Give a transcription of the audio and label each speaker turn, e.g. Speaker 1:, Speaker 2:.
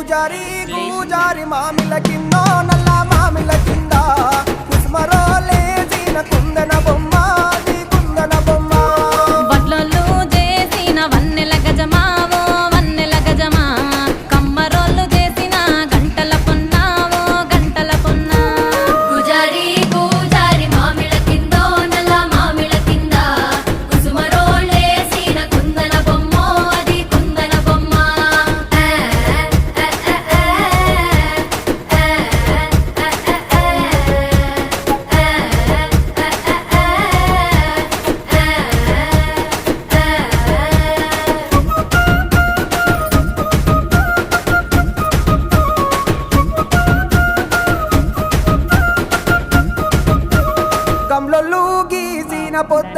Speaker 1: పూజారి పూజారి మామిల కింద నల్ల మామిల కింద కుస్మరో లేచిన కుందన బొమ్మ నీ కుందన బొమ్మ
Speaker 2: వడ్లొల్లు చేసిన వన్నెల గజమావో వన్నెల గజమా కమ్మరోళ్ళు చేసిన గంటల పొన్నావో గంటల పొన్నా
Speaker 3: పూజారి పూజారి మామిళ్ళ కిందో నల్ల మామిళ్ళ కింద కుసుమరోళ్ళేసిన కుందన బొమ్మ అది కుందన బొమ్మ
Speaker 1: గమ్లొల్లు గీసిన పొద్ద